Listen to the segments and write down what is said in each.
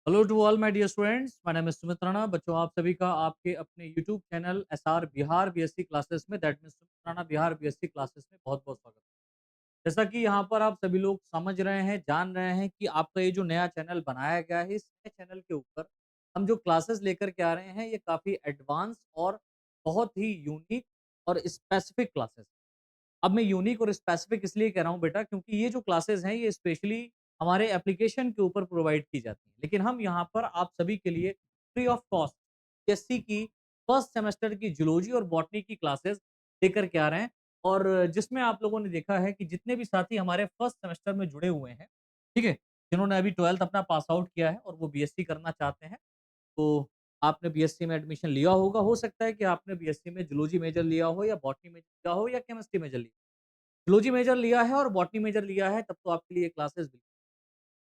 Hello to all my dear students, my name is Sumit Rana. बच्चों, आप सभी का आपके अपने YouTube channel SR Bihar BSc classes में, that means Sumit Rana Bihar BSc classes में बहुत बहुत स्वागत है। जैसा कि यहाँ पर आप सभी लोग समझ रहे हैं, जान रहे हैं कि आपका ये जो नया चैनल बनाया गया है, इस नए चैनल के ऊपर हम जो क्लासेस लेकर के आ रहे हैं, ये काफ़ी एडवांस और बहुत ही यूनिक और स्पेसिफिक क्लासेस। अब मैं यूनिक और स्पेसिफिक इसलिए कह रहा हूँ बेटा, क्योंकि ये जो क्लासेस हैं ये स्पेशली हमारे एप्लीकेशन के ऊपर प्रोवाइड की जाती हैं। लेकिन हम यहाँ पर आप सभी के लिए फ्री ऑफ कॉस्ट एससी की फर्स्ट सेमेस्टर की जूलॉजी और बॉटनी की क्लासेस लेकर के आ रहे हैं। और जिसमें आप लोगों ने देखा है कि जितने भी साथी हमारे फर्स्ट सेमेस्टर में जुड़े हुए हैं, ठीक है, जिन्होंने अभी 12th अपना पास आउट किया है और वो बीएससी करना चाहते हैं, तो आपने बीएससी में एडमिशन लिया होगा। हो सकता है कि आपने बीएससी में जूलॉजी मेजर लिया हो या बॉटनी मेजर लिया हो या केमिस्ट्री मेजर लिया हो। जूलॉजी मेजर लिया है और बॉटनी मेजर लिया है, तब तो आपके लिए क्लासेस भी।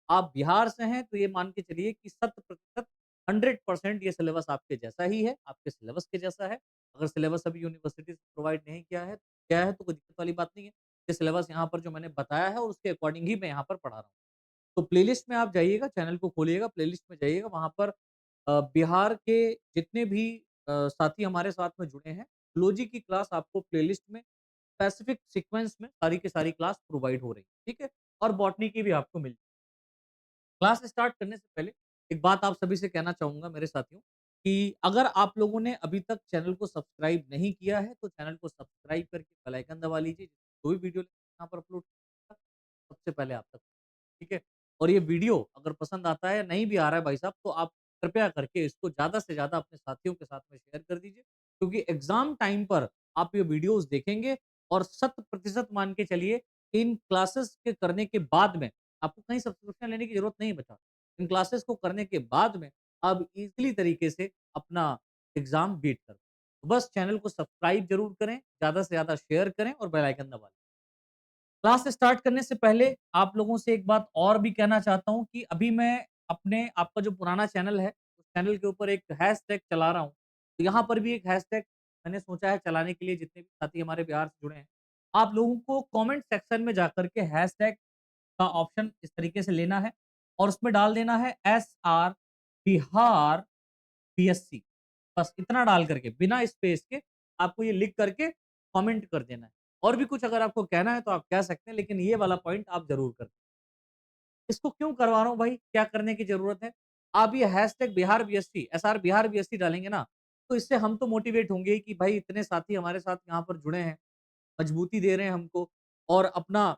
आप बिहार से हैं तो ये मान के चलिए कि 100% 100% ये सिलेबस आपके जैसा ही है, आपके सिलेबस के जैसा है। अगर सिलेबस अभी यूनिवर्सिटी से प्रोवाइड नहीं किया है तो कोई दिक्कत वाली बात नहीं है। ये सिलेबस यहाँ पर जो मैंने बताया है और उसके अकॉर्डिंग ही मैं यहाँ पर पढ़ा रहा हूँ। तो प्लेलिस्ट में आप जाइएगा, चैनल को खोलिएगा, प्लेलिस्ट में जाइएगा, वहाँ पर बिहार के जितने भी साथी हमारे साथ में जुड़े हैं, जूलॉजी की क्लास आपको प्लेलिस्ट में स्पेसिफिक सीक्वेंस में सारी की सारी क्लास प्रोवाइड हो रही है, ठीक है? और बॉटनी की भी आपको मिल। क्लास स्टार्ट करने से पहले एक बात आप सभी से कहना चाहूँगा मेरे साथियों, कि अगर आप लोगों ने अभी तक चैनल को सब्सक्राइब नहीं किया है, तो चैनल को सब्सक्राइब करके बेल आइकन दबा लीजिए। कोई वीडियो यहाँ पर अपलोड सबसे पहले आप तक, ठीक है? और ये वीडियो अगर पसंद आता है या नहीं भी आ रहा है भाई साहब, तो आप कृपया करके इसको ज़्यादा से ज़्यादा अपने साथियों के साथ में शेयर कर दीजिए, क्योंकि एग्ज़ाम टाइम पर आप ये वीडियोज़ देखेंगे और 100% मान के चलिए, इन क्लासेस के करने के बाद में आपको कहीं सब्सक्रिप्शन लेने की ज़रूरत नहीं बचा। इन क्लासेस को करने के बाद में आप ईज़िली तरीके से अपना एग्ज़ाम बीट कर, बस चैनल को सब्सक्राइब ज़रूर करें, ज़्यादा से ज़्यादा शेयर करें और बेल आइकन दबा लें। क्लास स्टार्ट करने से पहले आप लोगों से एक बात और भी कहना चाहता हूँ कि अभी मैं अपने आपका जो पुराना चैनल है, उस चैनल के ऊपर एक हैशटैग चला रहा हूँ। तो यहाँ पर भी एक हैशटैग मैंने सोचा है चलाने के लिए, जितने भी साथी हमारे बिहार से जुड़े हैं। आप लोगों को कमेंट सेक्शन में जाकर के हैशटैग का ऑप्शन इस तरीके से लेना है और उसमें डाल देना है एसआर बिहार बीएससी। बस इतना डाल करके बिना स्पेस के आपको ये लिख करके कमेंट कर देना है। और भी कुछ अगर आपको कहना है तो आप कह सकते हैं, लेकिन ये वाला पॉइंट आप ज़रूर कर। इसको क्यों करवा रहा हूँ भाई? क्या करने की ज़रूरत है? आप ये hashtag Bihar BSc, SR Bihar BSc डालेंगे ना, तो इससे हम तो मोटिवेट होंगे कि भाई इतने साथी हमारे साथ यहाँ पर जुड़े हैं, मजबूती दे रहे हैं हमको और अपना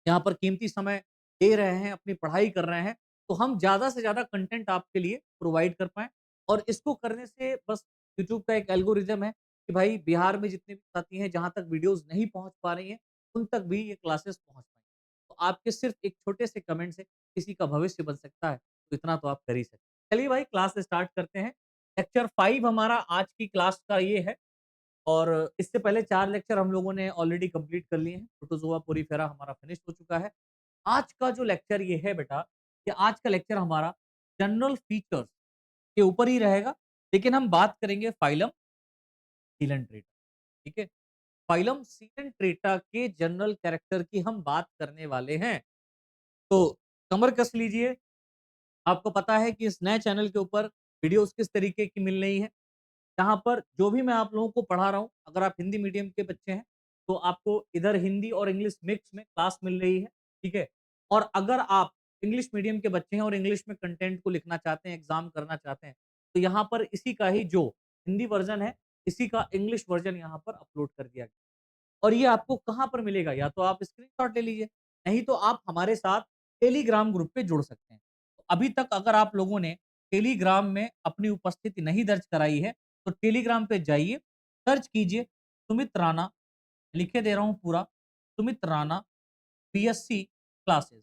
यहाँ पर कीमती समय दे रहे हैं, अपनी पढ़ाई कर रहे हैं, तो हम ज़्यादा से ज़्यादा कंटेंट आपके लिए प्रोवाइड कर पाएँ। और इसको करने से बस यूट्यूब का एक एल्गोरिदम है कि भाई बिहार में जितने भी साथी हैं, जहाँ तक वीडियोज़ नहीं पहुँच पा रही हैं, उन तक भी ये क्लासेस पहुँच पाएँ। तो आपके सिर्फ़ एक छोटे से कमेंट से किसी का भविष्य बन सकता है, तो इतना तो आप कर ही सकते हैं। चलिए भाई, क्लास स्टार्ट करते हैं। लेक्चर 5 हमारा आज की क्लास का ये है। और इससे पहले 4 लेक्चर हम लोगों ने ऑलरेडी कंप्लीट कर लिए हैं। प्रोटोज़ोआ पोरीफेरा हमारा फिनिश हो चुका है। आज का जो लेक्चर ये है बेटा, कि आज का लेक्चर हमारा जनरल फीचर्स के ऊपर ही रहेगा, लेकिन हम बात करेंगे फाइलम सिलेंट्रेटा, ठीक है? फाइलम सिलेंट्रेटा के जनरल कैरेक्टर की हम बात करने वाले हैं। तो कमर कस लीजिए। आपको पता है कि इस नए चैनल के ऊपर वीडियोज़ किस तरीके की मिल रही हैं। यहाँ पर जो भी मैं आप लोगों को पढ़ा रहा हूँ, अगर आप हिंदी मीडियम के बच्चे हैं, तो आपको इधर हिंदी और इंग्लिश मिक्स में क्लास मिल रही है, ठीक है? और अगर आप इंग्लिश मीडियम के बच्चे हैं और इंग्लिश में कंटेंट को लिखना चाहते हैं, एग्ज़ाम करना चाहते हैं, तो यहाँ पर इसी का ही जो हिंदी वर्ज़न है, इसी का इंग्लिश वर्ज़न यहाँ पर अपलोड कर दिया गया। और ये आपको कहाँ पर मिलेगा? या तो आप स्क्रीनशॉट ले लीजिए, नहीं तो आप हमारे साथ टेलीग्राम ग्रुप पे जुड़ सकते हैं। तो अभी तक अगर आप लोगों ने टेलीग्राम में अपनी उपस्थिति नहीं दर्ज कराई है, तो टेलीग्राम पे जाइए, सर्च कीजिए सुमित राणा, लिखे दे रहा हूँ पूरा, सुमित राणा बीएससी क्लासेस।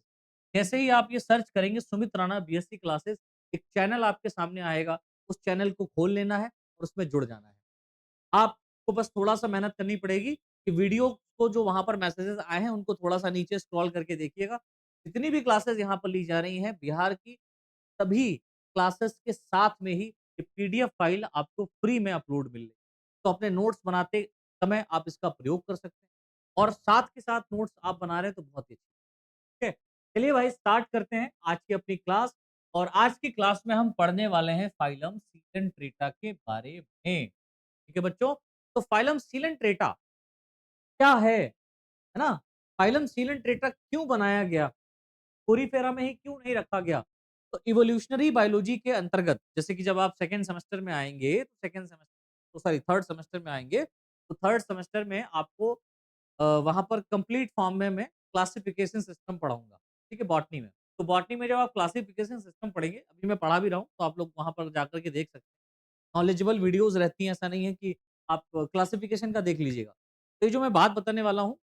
जैसे ही आप ये सर्च करेंगे सुमित राणा बीएससी क्लासेस, एक चैनल आपके सामने आएगा, उस चैनल को खोल लेना है और उसमें जुड़ जाना है। आपको बस थोड़ा-सा मेहनत करनी पड़ेगी कि वीडियो को जो वहाँ पर मैसेजेस आए हैं, उनको थोड़ा-सा नीचे स्क्रॉल करके देखिएगा। जितनी भी क्लासेस यहाँ पर ली जा रही हैं, बिहार की सभी क्लासेस के साथ में ही ये पीडीएफ फाइल आपको फ्री में अपलोड मिल रही है। तो अपने नोट्स बनाते समय आप इसका प्रयोग कर सकते हैं और साथ के साथ नोट्स आप बना रहे हैं तो बहुत ही अच्छा। ठीक है? चलिए भाई, स्टार्ट करते हैं आज की अपनी क्लास। और आज की क्लास में हम पढ़ने वाले हैं फाइलम सीलेंट्रेटा के बारे में। ठीक है बच्चों? तो फाइलम सीलेंट्रेटा क्या है ना? फाइलम सीलेंट्रेटा क्यों बनाया गया? कोरीफेरा में ही क्यों नहीं रखा गया? तो इवोल्यूशनरी बायोलॉजी के अंतर्गत जैसे कि जब आप सेकंड सेमेस्टर में आएँगे, तो सेकंड सेमेस्टर तो सॉरी थर्ड सेमेस्टर में आएँगे, तो थर्ड सेमेस्टर में आपको वहाँ पर कंप्लीट फॉर्म में मैं क्लासिफिकेशन सिस्टम पढ़ाऊँगा, ठीक है? बॉटनी में। तो बॉटनी में जब आप क्लासिफिकेशन सिस्टम पढ़ेंगे, अभी मैं पढ़ा भी रहा हूँ, तो आप लोग वहाँ पर जाकर के देख सकते हैं। नॉलेजेबल वीडियोज़ रहती हैं, ऐसा नहीं है कि आप क्लासिफिकेशन का देख लीजिएगा। तो ये जो मैं बात बताने वाला हूँ,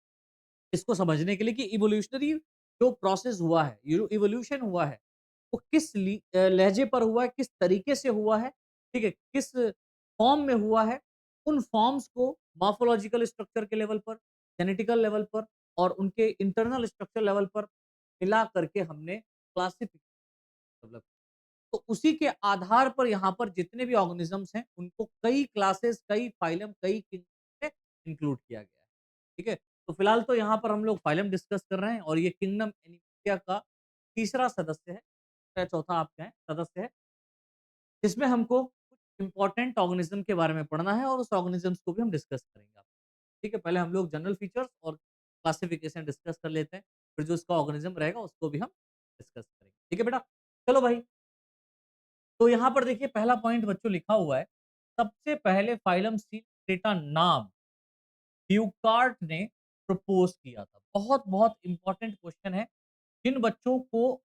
इसको समझने के लिए कि इवोल्यूशनरी जो प्रोसेस हुआ है, यो इवोल्यूशन हुआ है, वो लहजे पर हुआ है, किस तरीके से हुआ है, ठीक है? किस फॉर्म में हुआ है, उन फॉर्म्स को मॉर्फोलॉजिकल स्ट्रक्चर के लेवल पर, जेनेटिकल लेवल पर और उनके इंटरनल स्ट्रक्चर लेवल पर मिला करके हमने क्लासिफिक डेवलप तो उसी के आधार पर यहाँ पर जितने भी ऑर्गेनिज़म्स हैं, उनको कई क्लासेस, कई फाइलम, कई किंगडम में इंक्लूड किया गया है। ठीक है? तो फिलहाल तो यहाँ पर हम लोग फाइलम डिस्कस कर रहे हैं और ये किंगडम एनिमेलिया का तीसरा सदस्य है, या चौथा आप कहें सदस्य है, जिसमें हमको कुछ इम्पोर्टेंट ऑर्गेनिज़्म के बारे में पढ़ना है और उस ऑर्गेनिज़म्स को भी हम डिस्कस करेंगे। ठीक है? पहले हम लोग जनरल फीचर्स और क्लासिफिकेशन डिस्कस कर लेते हैं, फिर जो उसका ऑर्गेनिज़्म रहेगा उसको भी हम डिस्कस करेंगे। ठीक है बेटा? चलो भाई तो यहाँ पर देखिए पहला पॉइंट बच्चों लिखा हुआ है, सबसे पहले फाइलम सीलेंट्रेटा नाम ल्यूकार्ट ने प्रपोज़ किया था। बहुत-बहुत इम्पोर्टेंट क्वेश्चन है, जिन बच्चों को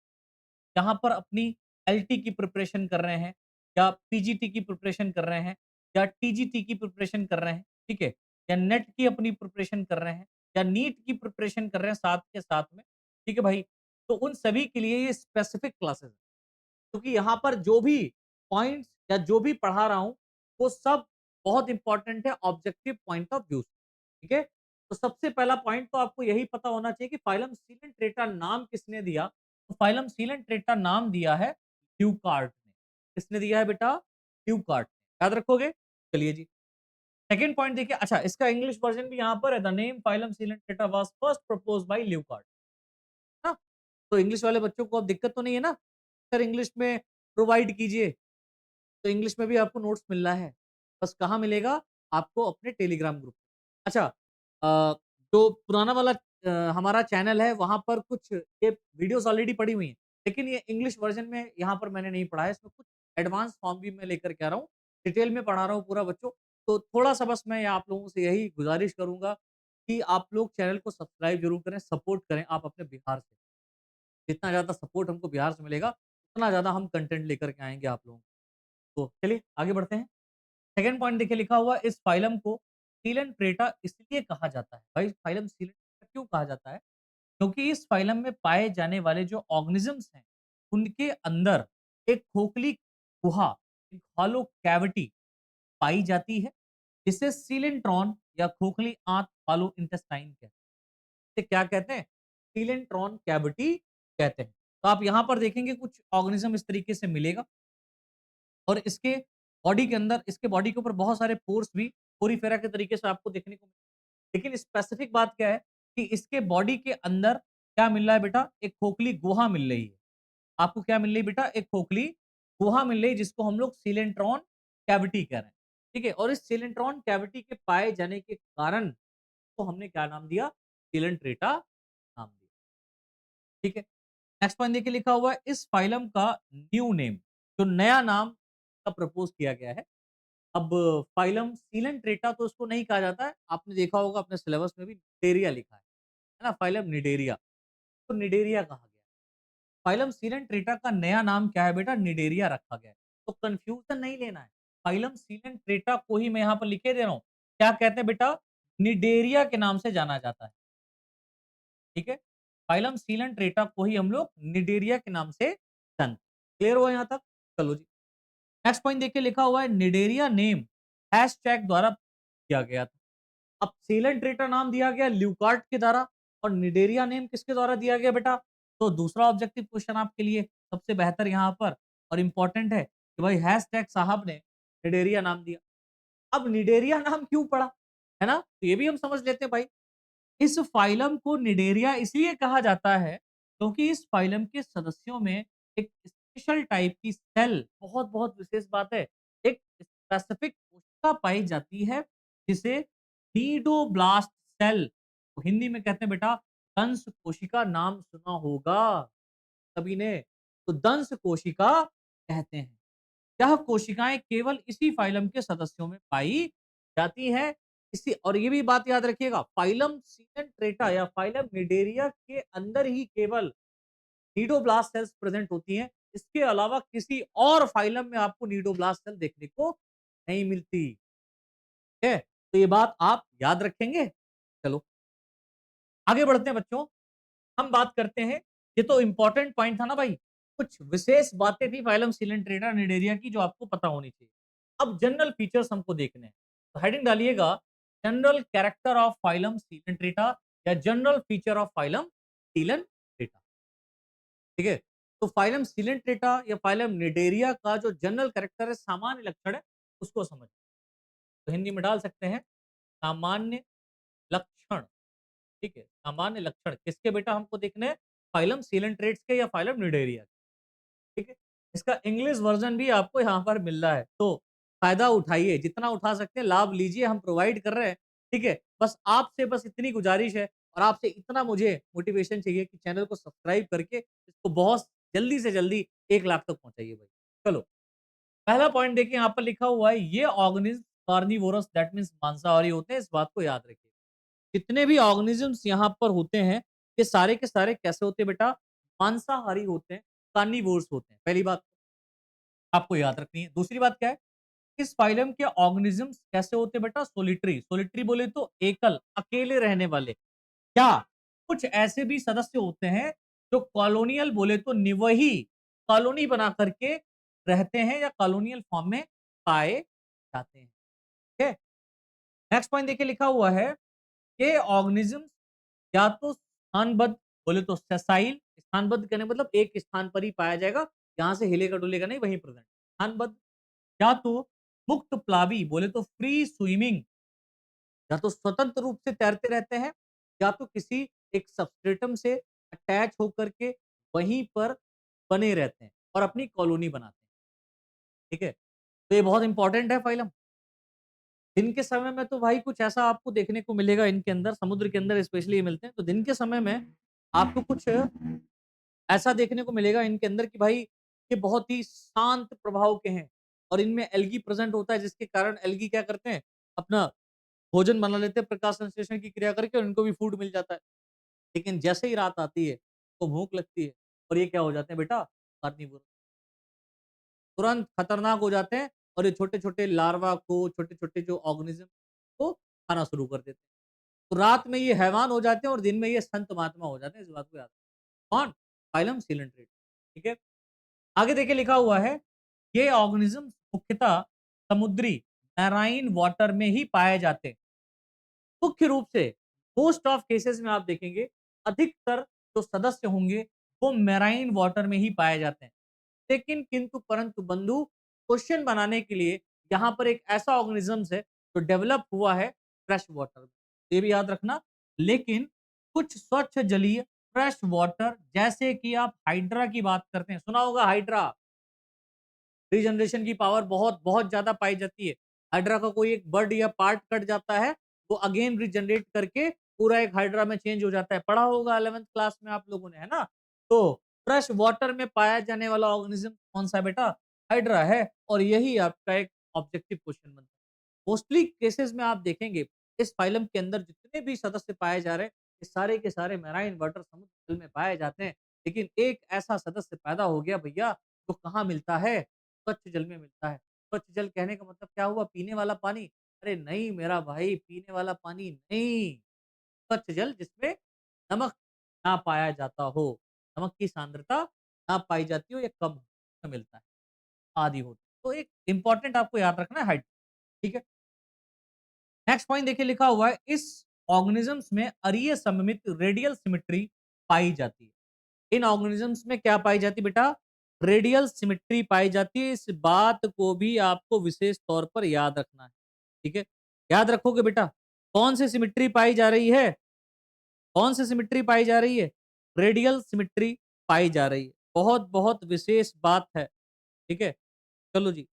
यहाँ पर अपनी एलटी की प्रिपरेशन कर रहे हैं या पीजीटी की प्रिपरेशन कर रहे हैं या टीजीटी की प्रिपरेशन कर रहे हैं, ठीक है? या नेट की अपनी प्रिपरेशन कर रहे हैं या नीट की प्रिपरेशन कर रहे हैं साथ के साथ में, ठीक है भाई? तो उन सभी के लिए ये स्पेसिफिक क्लासेस है। क्योंकि यहाँ पर जो भी पॉइंट्स या जो भी पढ़ा रहा हूँ, वो सब बहुत इम्पोर्टेंट है ऑब्जेक्टिव पॉइंट ऑफ व्यू से, ठीक है? तो सबसे पहला पॉइंट तो आपको यही पता होना चाहिए कि फाइलम सीलेंट्रेटा नाम किसने दिया? तो फाइलम सीलेंट्रेटा नाम दिया है ल्यूकार्ट ने। किसने दिया है बेटा? ल्यूकार्ट ने। याद रखोगे? चलिए जी। सेकंड पॉइंट देखिए अच्छा इसका इंग्लिश वर्ज़न भी यहाँ पर है, the name phylum Coelenterata was first proposed by Leuckart. ना? तो इंग्लिश वाले बच्चों को अब दिक्कत तो नहीं है ना? सर इंग्लिश में प्रोवाइड कीजिए, तो इंग्लिश में भी आपको नोट्स मिल रहा है। बस कहाँ मिलेगा? आपको अपने टेलीग्राम ग्रुप पे। अच्छा जो पुराना वाला हमारा चैनल है वहाँ पर कुछ ये वीडियोज़ ऑलरेडी पड़ी हुई हैं। लेकिन ये इंग्लिश वर्ज़न में यहाँ पर मैंने नहीं पढ़ा है, इसमें कुछ एडवांस फॉर्म भी मैं लेकर के आ रहा हूँ। डिटेल में पढ़ा रहा हूँ पूरा बच्चों। तो थोड़ा-सा बस मैं आप लोगों से यही गुज़ारिश करूँगा कि आप लोग चैनल को सब्सक्राइब ज़रूर करें, सपोर्ट करें आप अपने बिहार से। जितना ज़्यादा सपोर्ट हमको बिहार से मिलेगा, उतना ज़्यादा हम कंटेंट लेकर के आएँगे आप लोगों को। तो चलिए आगे बढ़ते हैं। सेकंड पॉइंट देखिए लिखा हुआ है इस फाइलम को सीलेंट्रेटा इसलिए कहा जाता है। भाई फाइलम सीलेंट्रेटा क्यों कहा जाता है? क्योंकि इस फाइलम में पाए जाने वाले जो ऑर्गेनिज़म्स हैं, उनके अंदर एक खोखली गुहा, एक हॉलो कैविटी पाई जाती है, जिसे सीलेंट्रॉन या खोखली आंत हॉलो इंटेस्टाइन कहते हैं। इसे क्या कहते हैं? सीलेंट्रॉन कैविटी कहते हैं। तो आप यहाँ पर देखेंगे कुछ ऑर्गेनिज़्म इस तरीके से मिलेगा और इसके बॉडी के अंदर इसके बॉडी के ऊपर बहुत सारे पोर्स भी कोरीफेरा के तरीके से आपको देखने को लेकिन स्पेसिफिक बात क्या है कि इसके बॉडी के अंदर क्या मिल रहा है बेटा? एक खोखली गुहा मिल रही है। आपको क्या मिल रही है बेटा? एक खोखली गुहा मिल रही है जिसको हम लोग सीलेंट्रॉन कैविटी कह रहे हैं। ठीक है? और इस सीलेंट्रॉन कैविटी के पाए जाने के कारण तो हमने क्या नाम दिया? सीलेंट्रेटा नाम दिया। ठीक है? नेक्स्ट पॉइंट देखिए लिखा हुआ है इस फाइलम का न्यू नेम जो नया नाम का प्रपोज किया गया है। अब फाइलम सीलेंट्रेटा तो उसको नहीं कहा जाता है। आपने देखा होगा अपने सिलेबस में भी निडेरिया लिखा है ना? फाइलम निडेरिया, तो निडेरिया कहा गया। फाइलम सीलेंट्रेटा का नया नाम क्या है बेटा? निडेरिया रखा गया है। तो कन्फ्यूज़न नहीं लेना है। फाइलम सीलेंट्रेटा को ही मैं यहाँ पर लिखे दे रहा हूँ। क्या कहते हैं बेटा? निडेरिया के नाम से जाना जाता है। ठीक है? फाइलम सीलेंट्रेटा को ही हम लोग निडेरिया के नाम से जानते हैं। क्लियर हुआ यहाँ तक? चलो जी। नेक्स्ट पॉइंट देखिए लिखा हुआ है निडेरिया नेम हैशटैग द्वारा किया गया था। अब सीलेंट्रेटा नाम दिया गया ल्यूकार्ट के द्वारा और निडेरिया नेम किसके द्वारा दिया गया बेटा? तो दूसरा ऑब्जेक्टिव क्वेश्चन आपके लिए सबसे बेहतर यहाँ पर और इम्पोर्टेंट है कि भाई हैशटैग साहब ने निडेरिया नाम दिया। अब निडेरिया नाम क्यों पड़ा? है ना? तो ये भी हम समझ लेते हैं भाई। इस फाइलम को निडेरिया इसलिए कहा जाता है क्योंकि इस फाइलम के सदस्यों में एक स्पेशल टाइप की सेल, बहुत बहुत विशेष बात है, एक स्पेसिफिक कोशिका पाई जाती है जिसे नीडोब्लास्ट सेल, हिंदी में कहते हैं बेटा दंश कोशिका, नाम सुना होगा सभी ने। तो दंश कोशिका कहते हैं। यह कोशिकाएं केवल इसी फाइलम के सदस्यों में पाई जाती है। इसी और ये भी बात याद रखिएगा, फाइलम सीनेंट्रेटा या फाइलम निडेरिया के अंदर ही केवल नीडोब्लास्ट सेल्स प्रेजेंट होती हैं। इसके अलावा किसी और फाइलम में आपको नीडोब्लास्ट सेल देखने को नहीं मिलती है। तो ये बात आप याद रखेंगे। चलो आगे बढ़ते हैं बच्चों। हम बात करते हैं, ये तो इंपॉर्टेंट पॉइंट था ना भाई, कुछ विशेष बातें थी फाइलम सिलेंट्रेटा निडेरिया की जो आपको पता होनी चाहिए। अब जनरल फीचर्स हमको देखने हैं, तो हेडिंग डालिएगा general character of phylum Coelenterata या general feature of phylum Coelenterata. ठीक है, तो फाइलम सिलेंट्रेटा या फाइलम निडेरिया का जो जनरल कैरेक्टर है, सामान्य लक्षण है, उसको समझ, तो हिंदी में डाल सकते हैं सामान्य लक्षण। ठीक है, सामान्य लक्षण किसके बेटा हमको देखने हैं, फाइलम सिलेंट्रेट्स के या फाइलम निडेरिया के। ठीक है, इसका इंग्लिश वर्जन भी आपको यहाँ पर मिल रहा है, तो फायदा उठाइए, जितना उठा सकते हैं लाभ लीजिए, हम प्रोवाइड कर रहे हैं। ठीक है, बस आपसे बस इतनी गुजारिश है और आपसे इतना मुझे मोटिवेशन चाहिए कि चैनल को सब्सक्राइब करके इसको बहुत जल्दी से जल्दी 1 लाख तक पहुंचाइए भाई। चलो पहला पॉइंट देखिए, यहाँ पर लिखा हुआ है ये ऑर्गेनिज्म कार्निवोरस दैट मीन्स मांसाहारी होते हैं, इस बात को याद रखिए। जितने भी ऑर्गेनिजम्स यहाँ पर होते हैं, ये सारे के सारे कैसे होते हैं बेटा, मांसाहारी होते हैं, कार्निवोर्स होते हैं। पहली बात आपको याद रखनी है। दूसरी बात क्या है, इस फाइलम के ऑर्गेनिजम्स कैसे होते हैं बेटा, सोलिटरी। सोलिटरी बोले तो एकल, अकेले रहने वाले। क्या कुछ ऐसे भी सदस्य होते हैं जो कॉलोनियल बोले तो निवही, कॉलोनी बना करके रहते हैं या कॉलोनियल फॉर्म में पाए जाते हैं। ठीक है, नेक्स्ट पॉइंट देखिए लिखा हुआ है, ये ऑर्गेनिज्म या तो स्थानबद्ध बोले तो सेसाइल, स्थानबद्ध कहने का मतलब एक स्थान पर ही पाया जाएगा, यहाँ से हिलेगा डुलेगा नहीं, वहीं प्रेजेंट स्थानबद्ध। या तो मुक्त प्लावी बोले तो फ्री स्विमिंग, या तो स्वतंत्र रूप से तैरते रहते हैं, या तो किसी एक सबस्ट्रेटम से अटैच होकर के वहीं पर बने रहते हैं और अपनी कॉलोनी बनाते हैं। ठीक है, तो ये बहुत इंपॉर्टेंट है फाइलम। दिन के समय में तो भाई कुछ ऐसा आपको देखने को मिलेगा इनके अंदर, समुद्र के अंदर स्पेशली ये मिलते हैं, तो दिन के समय में आपको कुछ ऐसा देखने को मिलेगा इनके अंदर कि भाई ये बहुत ही शांत प्रभाव के हैं और इनमें एल्गी प्रेजेंट होता है, जिसके कारण एल्गी क्या करते हैं, अपना भोजन बना लेते हैं प्रकाश संश्लेषण की क्रिया करके और इनको भी फूड मिल जाता है। लेकिन जैसे ही रात आती है तो भूख लगती है और ये क्या हो जाते हैं बेटा, कार्निवोरस, तुरंत खतरनाक हो जाते हैं और ये छोटे-छोटे लार्वा को, छोटे-छोटे जो ऑर्गेनिज्म को खाना शुरू कर देते हैं। तो रात में ये हैवान हो जाते हैं और दिन में ये संत महात्मा हो जाते हैं, इस बात को याद रखना। कौन? Phylum coelenterate. ठीक है? आगे देखिए लिखा हुआ है, ये ऑर्गेनिज्म मुख्यतः समुद्री मैराइन वाटर में ही पाए जाते हैं। मुख्य रूप से मोस्ट ऑफ केसेस में आप देखेंगे अधिकतर जो सदस्य होंगे वो मैराइन वाटर में ही पाए जाते हैं। लेकिन किंतु परंतु बंधु, क्वेश्चन बनाने के लिए यहाँ पर एक ऐसा ऑर्गेनिजम्स है जो डेवलप हुआ है फ्रेश वाटर, ये भी याद रखना। लेकिन कुछ स्वच्छ जलीय फ्रेश वाटर, जैसे कि आप हाइड्रा की बात करते हैं, सुना होगा हाइड्रा, रीजनरेशन की पावर बहुत बहुत ज्यादा पाई जाती है। हाइड्रा का कोई एक बर्ड या पार्ट कट जाता है, वो अगेन रीजनरेट करके पूरा एक हाइड्रा में चेंज हो जाता है। पढ़ा होगा 11th क्लास में आप लोगों ने, है ना। तो फ्रेश वाटर में पाया जाने वाला ऑर्गेनिज्म कौन सा है बेटा, हाइड्रा है। और यही आपका एक ऑब्जेक्टिव क्वेश्चन बनता है। मोस्टली केसेस में आप देखेंगे इस फाइलम के अंदर जितने भी सदस्य पाए जा रहे हैं, ये सारे के सारे मैराइन वाटर, समुद्र जल में पाए जाते हैं। लेकिन एक ऐसा सदस्य पैदा हो गया भैया, जो कहाँ मिलता है, स्वच्छ जल में मिलता है। स्वच्छ जल कहने का मतलब क्या हुआ, पीने वाला पानी? अरे नहीं मेरा भाई, पीने वाला पानी नहीं, स्वच्छ जल जिसमें नमक ना पाया जाता हो, नमक की सांद्रता ना पाई जाती हो या कम हो, मिलता है, आदि होता है। तो एक इंपॉर्टेंट आपको याद रखना है हाइड्रोजन। ठीक है, नेक्स्ट पॉइंट देखिए लिखा हुआ है, इस ऑर्गेनिजम्स में अरीय सममित रेडियल सिमेट्री पाई जाती है। इन ऑर्गेनिजम्स में क्या पाई जाती है बेटा, रेडियल सिमेट्री पाई जाती है। इस बात को भी आपको विशेष तौर पर याद रखना है। ठीक है, याद रखोगे बेटा, कौन सी सिमेट्री पाई जा रही है, कौन सी सिमेट्री पाई जा रही है, रेडियल सिमेट्री पाई जा रही है। बहुत-बहुत विशेष बात है, ठीक है? चलो जी,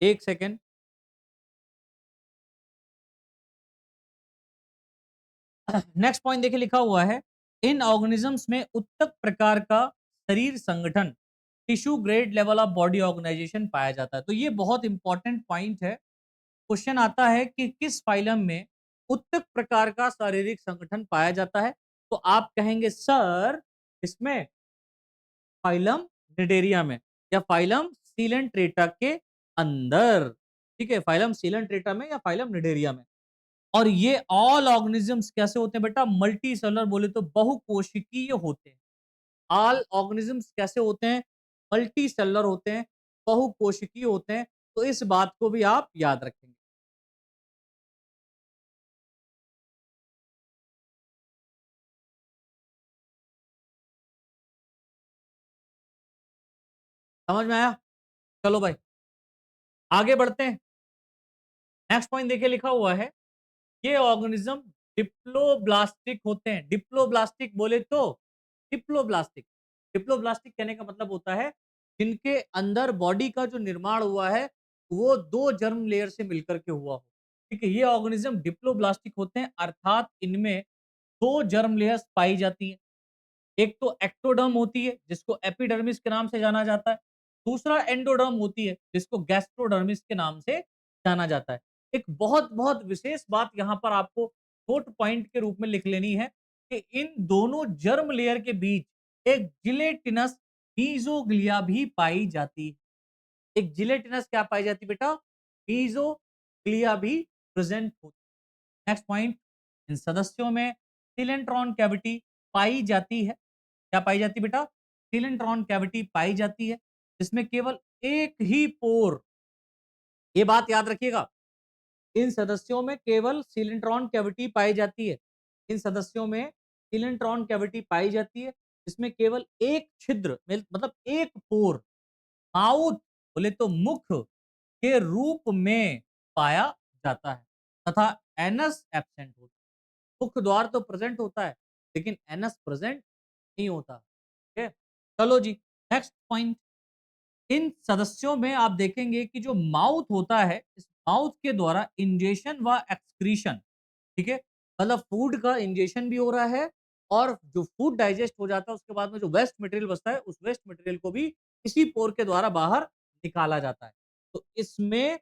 1 सेकंड। नेक्स्ट पॉइंट देखिए लिखा हुआ है, इन ऑर्गेनिजम्स में उत्तक प्रकार का शरीर संगठन, tissue grade level of body organisation पाया जाता है। तो ये बहुत इंपॉर्टेंट पॉइंट है। क्वेश्चन आता है कि किस फाइलम में उत्तक प्रकार का शारीरिक संगठन पाया जाता है? तो आप कहेंगे सर इसमें फाइलम निडेरिया में या फाइलम सीलेंट्रेटा के अंदर, ठीक है? फाइलम सीलेंट्रेटा में या फाइलम निडेरिया में। और ये ऑल ऑर्गेनिजम्स कैसे होते हैं बेटा? मल्टी सेलुलर बोले तो बहुकोशिकीय होते हैं। ऑल ऑर्गेनिजम्स कैसे होते हैं? मल्टी सेलुलर होते हैं, बहुकोशिकीय होते हैं। तो इस बात को भी आप याद रखेंगे। समझ में आया? चलो भाई, आगे बढ़ते हैं। नेक्स्ट पॉइंट देखिए लिखा हुआ है, ये ऑर्गेनिज्म डिप्लोब्लास्टिक होते हैं। डिप्लोब्लास्टिक बोले तो डिप्लोब्लास्टिक। डिप्लोब्लास्टिक कहने का मतलब होता है जिनके अंदर बॉडी का जो निर्माण हुआ है वो 2 जर्म लेयर से मिलकर के हुआ हो। ठीक है, ये ऑर्गेनिज्म डिप्लोब्लास्टिक होते हैं, अर्थात इनमें 2 जर्म लेयर्स पाई जाती हैं। एक तो एक्टोडर्म होती है जिसको एपिडर्मिस के नाम से जाना जाता है। दूसरा एंडोडर्म होती है जिसको गैस्ट्रोडर्मिस के नाम से जाना जाता है। एक बहुत-बहुत विशेष बात यहाँ पर आपको नोट पॉइंट के रूप में लिख लेनी है कि इन दोनों जर्म लेयर के बीच एक जिलेटिनस मीज़ोग्लिया भी पाई जाती है। एक जिलेटिनस क्या पाई जाती है बेटा? मीज़ोग्लिया भी प्रेज़ेंट होती है। नेक्स्ट पॉइंट, इन सदस्यों में सिलेंट्रॉन कैविटी पाई जाती है। क्या पाई जाती है बेटा? सिलेंट्रॉन कैविटी पाई जाती है, जिसमें केवल एक ही पोर, ये बात याद रखिएगा, इन सदस्यों में केवल सिलेंट्रॉन कैविटी पाई जाती है। इन सदस्यों में सिलेंट्रॉन कैविटी पाई जाती है, जिसमें केवल एक छिद्र मतलब एक पोर, माउथ बोले तो मुख के रूप में पाया जाता है तथा एनस एब्सेंट होता है। मुख द्वार तो प्रेजेंट होता है, लेकिन एनस प्रेजेंट नहीं होता। ठीक है? चलो जी, नेक्स्ट पॉइंट, इन सदस्यों में आप देखेंगे कि जो माउथ होता है, इस माउथ के द्वारा इंजेशन व एक्सक्रीशन, ठीक है? मतलब फूड का इंजेशन भी हो रहा है और जो फूड डाइजेस्ट हो जाता है उसके बाद में जो वेस्ट मटेरियल बचता है, उस वेस्ट मटेरियल को भी इसी पोर के द्वारा बाहर निकाला जाता है। तो इसमें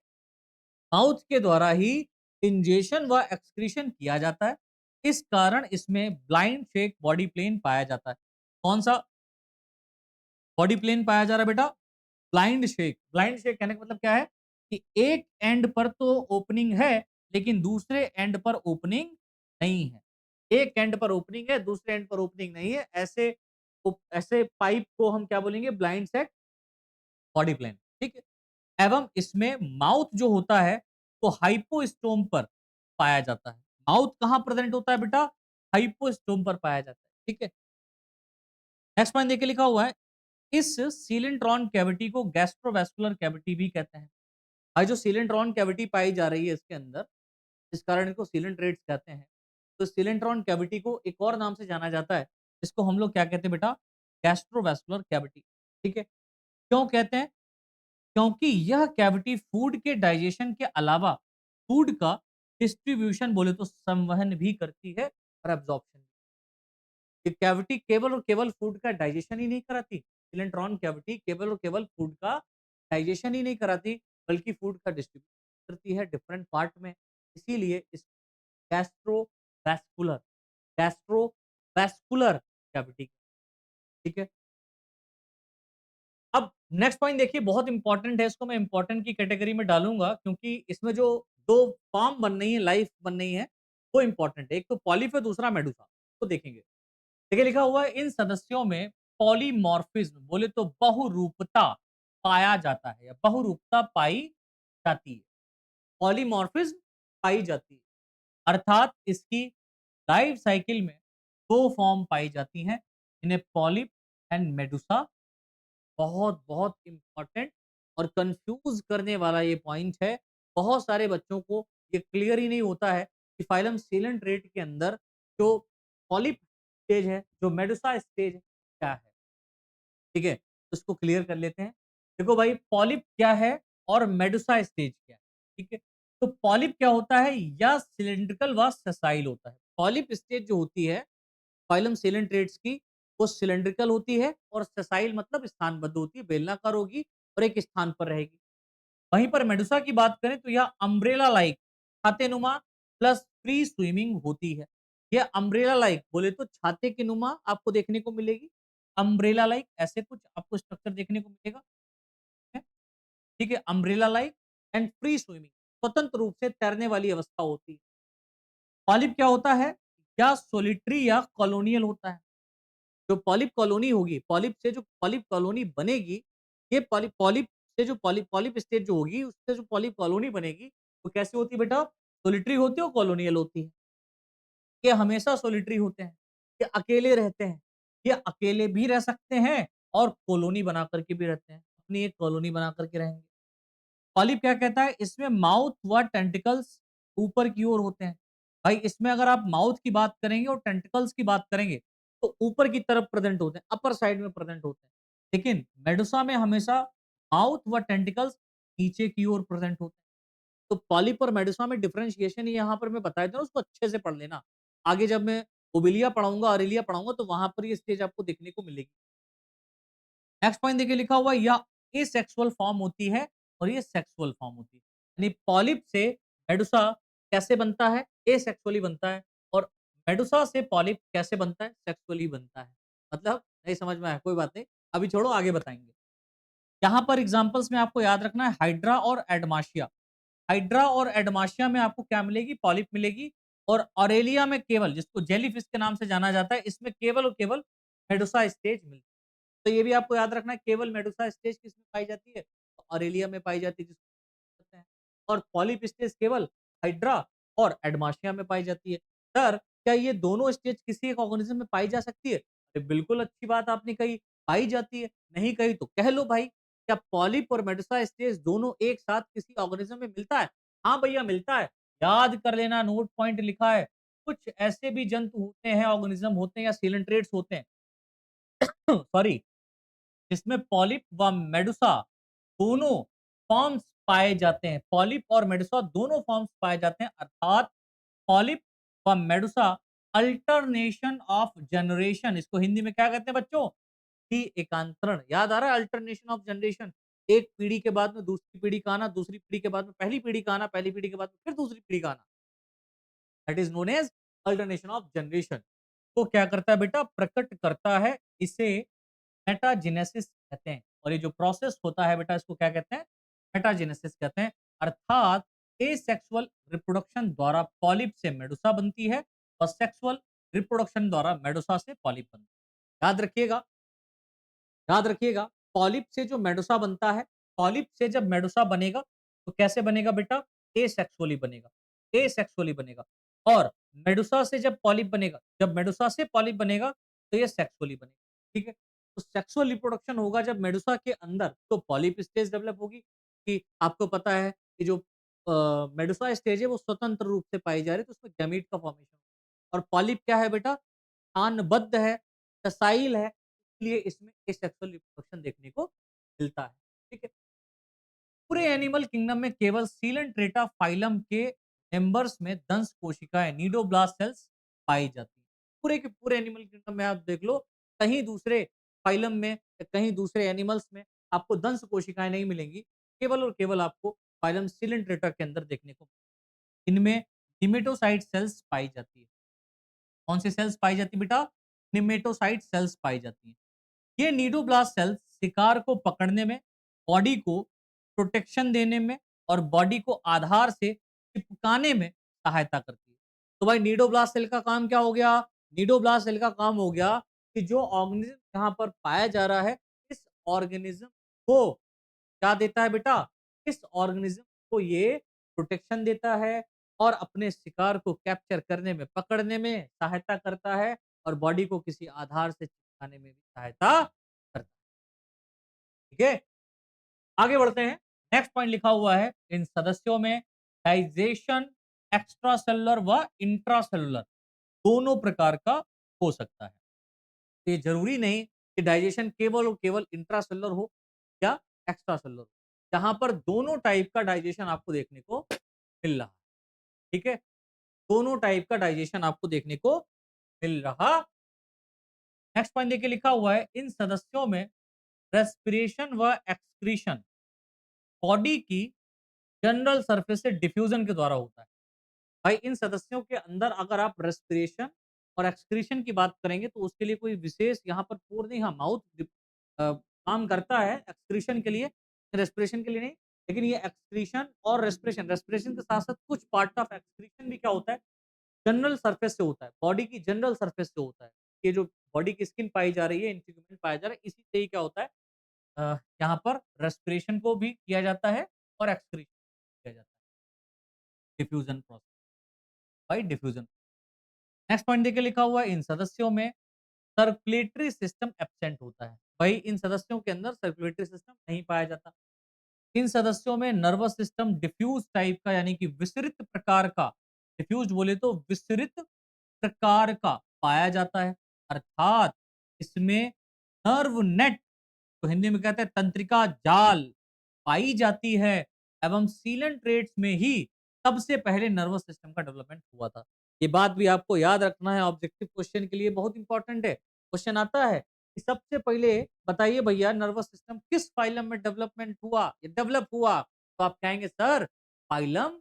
माउथ के द्वारा ही इंजेशन व एक्सक्रीशन किया जाता है। इस कारण इसमें ब्लाइंड शेक बॉडी प्लेन पाया जाता है। कौन सा बॉडी प्लेन पाया जा रहा है बेटा? Blind shake. ब्लाइंड शेक कहने का मतलब क्या है कि एक एंड पर तो ओपनिंग है लेकिन दूसरे एंड पर ओपनिंग नहीं है। एक एंड पर ओपनिंग है, दूसरे एंड पर ओपनिंग नहीं है। ऐसे पाइप को हम क्या बोलेंगे? Blind sac body plan. ठीक है? एवं इसमें माउथ जो होता है वो हाइपोस्टोम पर पाया जाता है। माउथ कहाँ प्रेजेंट होता है बेटा? हाइपोस्टोम पर पाया जाता है। ठीक है? नेक्स्ट पॉइंट देखिए लिखा हुआ है, इस सीलेंट्रॉन कैविटी को गैस्ट्रोवैस्कुलर कैविटी भी कहते हैं। आज जो सीलेंट्रॉन कैविटी पाई जा रही है इसके अंदर, इस कारण इसको सीलेंट्रेट्स कहते हैं। तो सीलेंट्रॉन कैविटी को एक और नाम से जाना जाता है, जिसको हम लोग क्या कहते हैं बेटा? Gastrovascular cavity. ठीक है? क्यों कहते हैं? क्योंकि यह कैविटी फूड के डाइजेशन के अलावा फूड का डिस्ट्रीब्यूशन बोले तो संवहन भी करती है और एब्जॉर्प्शन। ये कैविटी केवल और केवल फूड का डाइजेशन ही नहीं कराती। सिलेंट्रॉन कैविटी केवल और केवल फूड का डाइजेशन ही नहीं कराती, बल्कि फूड का डिस्ट्रीब्यूशन करती है डिफरेंट पार्ट में। इसीलिए इस गैस्ट्रोवैस्कुलर गैस्ट्रोवैस्कुलर कैविटी, ठीक है? अब नेक्स्ट पॉइंट देखिए बहुत इंपॉर्टेंट है, इसको मैं इंपॉर्टेंट की कैटेगरी में डालूंगा क्योंकि इसमें जो 2 फॉर्म बन रही है, लाइफ बन रही है, वो इंपॉर्टेंट है। एक तो पॉलिप है, दूसरा मेडुसा। तो देखेंगे। देखिए लिखा हुआ है, इन सदस्यों में पॉलीमॉर्फिज्म बोले तो बहुरूपता पाया जाता है या बहुरूपता पाई जाती है। पॉलीमॉर्फिज्म पाई जाती है, अर्थात इसकी लाइफ साइकिल में 2 फॉर्म पाई जाती हैं, इन्हें पॉलिप एंड मेडुसा। बहुत बहुत इंपॉर्टेंट और कंफ्यूज करने वाला ये पॉइंट है। बहुत सारे बच्चों को ये क्लियर ही नहीं होता है कि फाइलम सीलेंट्रेट के अंदर जो पॉलिप स्टेज है, जो मेडुसा स्टेज है, क्या है? ठीक है? तो इसको क्लियर कर लेते हैं। देखो भाई पॉलिप क्या है और मेडुसा स्टेज क्या है? ठीक है? तो पॉलिप क्या होता है या सिलिंड्रिकल व सेसाइल होता है। पॉलिप स्टेज जो होती है फाइलम सिलेंट्रेट्स की, वो सिलिंड्रिकल होती है और सेसाइल मतलब स्थानबद्ध होती है, बेलनाकार होगी और एक स्थान पर रहेगी। वहीं पर मेडुसा की बात करें तो यह अम्ब्रेला लाइक छातेनुमा प्लस फ्री स्विमिंग होती है। यह अम्ब्रेला लाइक बोले तो छाते की नुमा आपको देखने को मिलेगी। अम्ब्रेला लाइक ऐसे कुछ आपको स्ट्रक्चर देखने को मिलेगा। है, ठीक है? Umbrella like and free swimming स्वतंत्र रूप से तैरने वाली अवस्था होती है। पॉलिप क्या होता है? या सोलिटरी या कॉलोनियल होता है। जो पॉलिप कॉलोनी होगी, पॉलिप से जो पॉलिप कॉलोनी बनेगी, ये पॉलिप पॉलिप से जो पॉलिप पॉलिप स्टेज जो होगी, उससे जो पॉलिप कॉलोनी बनेगी, वो कैसी होती है बेटा? सॉलिटरी होती है और कॉलोनियल होती है। ये हमेशा सॉलिटरी होते हैं, ये अकेले रहते हैं, ये अकेले भी रह सकते हैं और कॉलोनी बना करके भी रहते हैं, अपनी एक कॉलोनी बना करके रहेंगे। पॉलिप क्या कहता है? इसमें माउथ व टेंटिकल्स ऊपर की ओर होते हैं। भाई इसमें अगर आप माउथ की बात करेंगे और टेंटिकल्स की बात करेंगे, तो ऊपर की तरफ प्रेजेंट होते हैं, अपर साइड में प्रेजेंट होते हैं। लेकिन मेडुसा में हमेशा माउथ व टेंटिकल्स नीचे की ओर प्रेजेंट होते हैं। तो पॉलिप और मेडुसा में डिफरेंशिएशन यहाँ पर मैं बता देता हूँ, उसको अच्छे से पढ़ लेना। आगे जब मैं ओबिलिया पढ़ाऊँगा, ऑरेलिया पढ़ाऊँगा, तो वहाँ पर ये स्टेज आपको देखने को मिलेगी। नेक्स्ट पॉइंट देखिए लिखा हुआ है या एसेक्सुअल फॉर्म होती है और ये सेक्सुअल फॉर्म होती है। यानी पॉलिप से मेडुसा कैसे बनता है? एसेक्सुअली बनता है और मेडुसा से पॉलिप कैसे बनता है? सेक्सुअली बनता है। मतलब नहीं समझ में आया? कोई बात नहीं। अभी छोड़ो आगे बताएँगे। यहाँ पर एग्ज़ाम्पल्स में आपको याद रखना है हाइड्रा और एडमाशिया। हाइड्रा और एडमाशिया में आपको क्या मिलेगी? पॉलिप मिलेगी और ऑरेलिया में केवल जिसको जेलीफिश के नाम से जाना जाता है, इसमें केवल और केवल मेडुसा स्टेज मिलती है। तो ये भी आपको याद रखना है केवल मेडुसा स्टेज किसमें पाई जाती है? तो ऑरेलिया में पाई जाती है जिसको कहते हैं और पॉलिप स्टेज केवल हाइड्रा और एडमाशिया में पाई जाती है। सर क्या ये दोनों स्टेज किसी एक ऑर्गेनिज्म में पाई जा सकती है? अरे बिल्कुल अच्छी बात आपने कही, पाई जाती है। नहीं कही तो कह लो भाई, क्या पॉलिप और मेडुसा स्टेज दोनों एक साथ किसी ऑर्गेनिज्म में मिलता है? हाँ भैया मिलता है। याद कर लेना नोट पॉइंट लिखा है। कुछ ऐसे भी जंतु होते हैं, ऑर्गेनिज्म होते हैं या सिलेंट्रेट्स होते हैं सॉरी जिसमें पॉलिप व मेडुसा दोनों फॉर्म्स पाए जाते हैं। पॉलिप और मेडुसा दोनों फॉर्म्स पाए जाते हैं अर्थात पॉलिप व मेडुसा अल्टरनेशन ऑफ जनरेशन इसको हिंदी में क्या कहते हैं बच्चों? कि एकांतरण। याद आ रहा है अल्टरनेशन ऑफ जनरेशन? एक पीढ़ी के बाद में दूसरी पीढ़ी का आना, दूसरी पीढ़ी के बाद में पहली पीढ़ी का आना, पहली पीढ़ी के बाद में फिर दूसरी पीढ़ी का आना। That is known as alternation of generation. तो क्या करता है बेटा? प्रकट करता है। इसे मेटाजेनेसिस कहते हैं और ये जो प्रोसेस होता है बेटा इसको क्या कहते हैं? मेटाजेनेसिस कहते हैं। अर्थात एसेक्सुअल रिप्रोडक्शन द्वारा पॉलिप से मेडुसा बनती है और सेक्सुअल रिप्रोडक्शन द्वारा मेडुसा से पॉलिप बनती है। याद रखिएगा पॉलिप से जो मेडुसा बनता है, पॉलिप से जब मेडुसा बनेगा तो कैसे बनेगा बेटा? एसेक्सुअली बनेगा, एसेक्सुअली बनेगा और मेडुसा से जब पॉलिप बनेगा, जब मेडुसा से पॉलिप बनेगा तो ये सेक्सुअली बनेगा। ठीक है? तो सेक्सुअल रिप्रोडक्शन होगा जब मेडुसा के अंदर तो पॉलिप स्टेज डेवलप होगी कि आपको पता है कि जो मेडुसा स्टेज है वो स्वतंत्र रूप से पाई जा रही है तो उसमें गैमीट का फॉर्मेशन और पॉलिप क्या है बेटा? स्थानबद्ध है, ससाइल है, इसलिए इसमें एसेक्सुअल रिप्रोडक्शन देखने को मिलता है। ठीक है? पूरे एनिमल किंगडम में केवल सीलेंट्रेटा फाइलम के मेंबर्स में दंश कोशिकाएं नीडोब्लास्ट सेल्स पाई जाती हैं। पूरे के पूरे एनिमल किंगडम में आप देख लो कहीं दूसरे फाइलम में या कहीं दूसरे एनिमल्स में आपको दंश कोशिकाएं नहीं मिलेंगी। केवल और केवल आपको फाइलम सीलेंट्रेटा के अंदर देखने को इनमें निमेटोसाइट सेल्स पाई जाती है। कौन सी सेल्स पाई जाती है बेटा? निमेटोसाइट सेल्स पाई जाती है। ये नीडोब्लास्ट सेल्स शिकार को पकड़ने में, बॉडी को प्रोटेक्शन देने में और बॉडी को आधार से चिपकाने में सहायता करती है। तो भाई नीडोब्लास्ट सेल का काम क्या हो गया? नीडोब्लास्ट सेल का काम हो गया कि जो ऑर्गेनिज्म यहाँ पर पाया जा रहा है, इस ऑर्गेनिज्म को क्या देता है बेटा? इस ऑर्गेनिज्म को ये प्रोटेक्शन देता है और अपने शिकार को कैप्चर करने में, पकड़ने में सहायता करता है और बॉडी को किसी आधार से चिपकाने में भी सहायता करता है। ठीक है? आगे बढ़ते हैं। नेक्स्ट पॉइंट लिखा हुआ है इन सदस्यों में डाइजेशन एक्स्ट्रासेलुलर व इंट्रासेलुलर दोनों प्रकार का हो सकता है। तो ये ज़रूरी नहीं कि डाइजेशन केवल और केवल इंट्रासेल्युलर हो या एक्स्ट्रासेल्युलर हो। यहाँ पर दोनों टाइप का डाइजेशन आपको देखने को मिल रहा है, ठीक है? दोनों टाइप का डाइजेशन आपको देखने को मिल रहा। नेक्स्ट पॉइंट देखिए लिखा हुआ है, इन सदस्यों में रेस्पिरेशन व एक्सक्रीशन बॉडी की जनरल सरफेस से डिफ्यूजन के द्वारा होता है। भाई इन सदस्यों के अंदर अगर आप रेस्पिरेशन और एक्सक्रीशन की बात करेंगे तो उसके लिए कोई विशेष यहाँ पर पोर नहीं, हाँ माउथ काम करता है एक्सक्रीशन के लिए, रेस्पिरेशन के लिए नहीं। लेकिन ये एक्सक्रीशन और रेस्पिरेशन, रेस्पिरेशन के साथ साथ कुछ पार्ट ऑफ एक्सक्रीशन भी क्या होता है, जनरल सरफेस से होता है, बॉडी की जनरल सरफेस से होता है। ये जो बॉडी की स्किन पाई जा रही है, इंटीग्यूमेंट पाया जा रहा है, इसी से ही क्या होता है, यहाँ पर रेस्पिरेशन को भी किया जाता है और एक्सक्रीशन किया जाता है, diffusion process, bye diffusion. Next point देखिए लिखा हुआ है, इन सदस्यों में सर्कुलेटरी सिस्टम एब्सेंट होता है। भाई इन सदस्यों के अंदर सर्कुलेटरी सिस्टम नहीं पाया जाता। इन सदस्यों में नर्वस सिस्टम डिफ्यूज टाइप का यानी कि विसरित प्रकार का, डिफ्यूज बोले तो विसरित प्रकार का पाया जाता है। अर्थात इसमें नर्व नेट, तो हिंदी में कहते हैं तंत्रिका जाल, पाई जाती है एवं सीलन ट्रेट्स में ही सबसे पहले नर्वस सिस्टम का डेवलपमेंट हुआ था। ये बात भी आपको याद रखना है, ऑब्जेक्टिव क्वेश्चन के लिए बहुत इंपॉर्टेंट है। क्वेश्चन आता है कि सबसे पहले बताइए भैया नर्वस सिस्टम किस फाइलम में डेवलपमेंट हुआ, ये डेवलप हुआ, तो आप कहेंगे सर फाइलम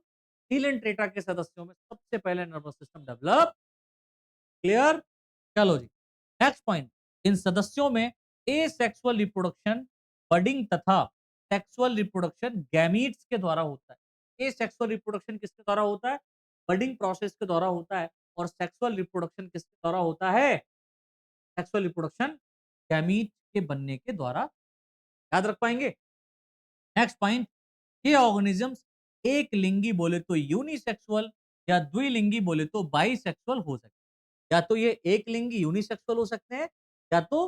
सीलेंट्रेटा के सदस्यों में सबसे पहले नर्वस सिस्टम डेवलप। क्लियर? चलो जी। नेक्स्ट पॉइंट, इन सदस्यों में एसेक्सुअल रिप्रोडक्शन बडिंग तथा सेक्सुअल रिप्रोडक्शन गैमीट्स के द्वारा होता है। एसेक्सुअल रिप्रोडक्शन किसके द्वारा होता है, बडिंग प्रोसेस के द्वारा होता है। और सेक्सुअल रिप्रोडक्शन किसके द्वारा होता है, सेक्सुअल रिप्रोडक्शन गैमीट के बनने के द्वारा। याद रख पाएंगे? नेक्स्ट पॉइंट, ये ऑर्गेनिजम्स एक लिंगी बोले तो यूनिसेक्सुअल या द्विलिंगी बोले तो बाइसेक्सुअल हो सकते हैं। या तो ये एक लिंगी यूनिसेक्सुअल हो सकते हैं या तो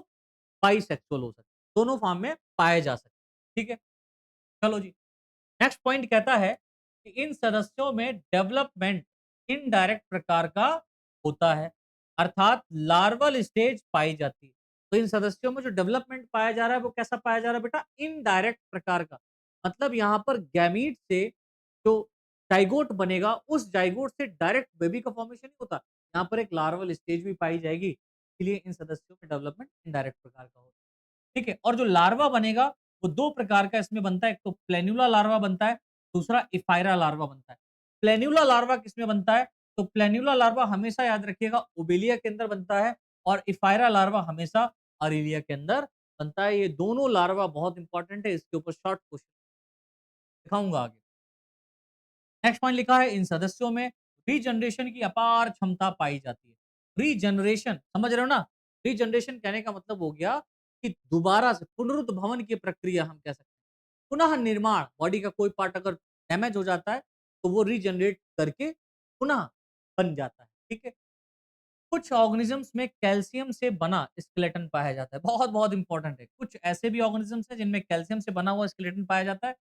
बाइसेक्सुअल हो सकते हैं, दोनों फॉर्म में पाए जा सकते हैं। ठीक है, चलो जी। नेक्स्ट पॉइंट कहता है कि इन सदस्यों में डेवलपमेंट इनडायरेक्ट प्रकार का होता है, अर्थात लार्वल स्टेज पाई जाती है। तो इन सदस्यों में जो डेवलपमेंट पाया जा रहा है वो कैसा पाया जा रहा है बेटा, इनडायरेक्ट प्रकार का। मतलब यहाँ पर गैमीट से जो जाइगोट बनेगा उस जाइगोट से डायरेक्ट बेबी का फॉर्मेशन नहीं होता, यहाँ पर एक लार्वल स्टेज भी पाई जाएगी। इसलिए इन सदस्यों में डेवलपमेंट इनडायरेक्ट प्रकार का होता है। ठीक है, और जो लार्वा बनेगा वो 2 प्रकार का इसमें बनता है, एक तो प्लेन्युला लार्वा बनता है, दूसरा इफायरा लार्वा बनता है। प्लेन्युला लार्वा किसमें बनता है, तो प्लेन्युला लार्वा हमेशा याद रखिएगा ओबेलिया के अंदर बनता है और इफायरा लार्वा हमेशा अरेलिया के अंदर बनता है। ये दोनों लार्वा बहुत इंपॉर्टेंट है, इसके ऊपर शॉर्ट क्वेश्चन दिखाऊंगा आगे। नेक्स्ट पॉइंट लिखा है, इन सदस्यों में रीजनरेशन की अपार क्षमता पाई जाती है। रीजनरेशन समझ रहे हो ना, रीजनरेशन कहने का मतलब हो गया कि दोबारा से पुनरुद्भवन की प्रक्रिया हम कह सकते हैं। पुनः निर्माण, बॉडी का कोई पार्ट अगर डैमेज हो जाता है तो वो रीजनरेट करके पुनः बन जाता है। ठीक है, कुछ ऑर्गेनिजम्स में कैल्शियम से बना स्केलेटन पाया जाता है, बहुत बहुत इंपॉर्टेंट है। कुछ ऐसे भी ऑर्गेनिजम्स हैं जिनमें कैल्शियम से बना हुआ स्केलेटन पाया जाता है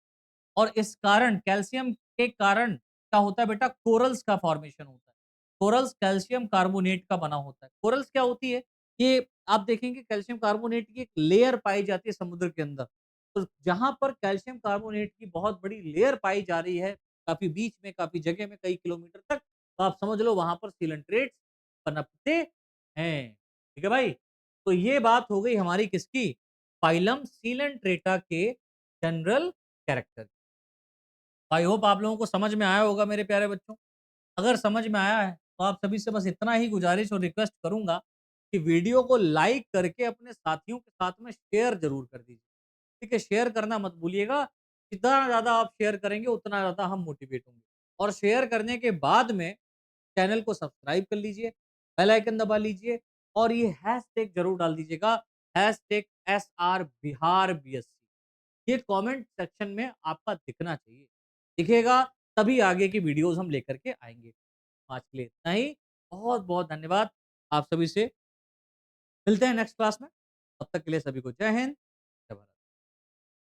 और इस कारण कैल्शियम के कारण क्या होता है बेटा, कोरल्स का फॉर्मेशन होता है। कोरल्स कैल्शियम कार्बोनेट का बना होता है। कोरल्स क्या होती है, ये आप देखेंगे कैल्शियम कार्बोनेट की एक लेयर पाई जाती है समुद्र के अंदर। तो जहां पर कैल्शियम कार्बोनेट की बहुत बड़ी लेयर पाई जा रही है, काफी बीच में, काफी जगह में, कई किलोमीटर तक, तो आप समझ लो वहां पर सीलेंट्रेट्स पनपते हैं। ठीक है भाई, तो ये बात हो गई हमारी किसकी, फाइलम सीलेंट्रेटा के जनरल कैरेक्टर। आई होप आप लोगों को समझ में आया होगा मेरे प्यारे बच्चों। अगर समझ में आया है तो आप सभी से बस इतना ही गुजारिश और रिक्वेस्ट करूंगा कि वीडियो को लाइक करके अपने साथियों के साथ में शेयर जरूर कर दीजिए। ठीक है, शेयर करना मत भूलिएगा। जितना ज़्यादा आप शेयर करेंगे उतना ज़्यादा हम मोटिवेट होंगे। और शेयर करने के बाद में चैनल को सब्सक्राइब कर लीजिए, बेल आइकन दबा लीजिए और ये हैशटैग ज़रूर डाल दीजिएगा, हैशटैग एसआर बिहार बीएससी। ये कमेंट सेक्शन में आपका दिखना चाहिए। दिखेगा तभी आगे की वीडियोज़ हम लेकर के आएँगे। आज के लिए इतना ही। बहुत-बहुत धन्यवाद। आप सभी से मिलते हैं नेक्स्ट क्लास में। तब तक के लिए सभी को जय हिंद।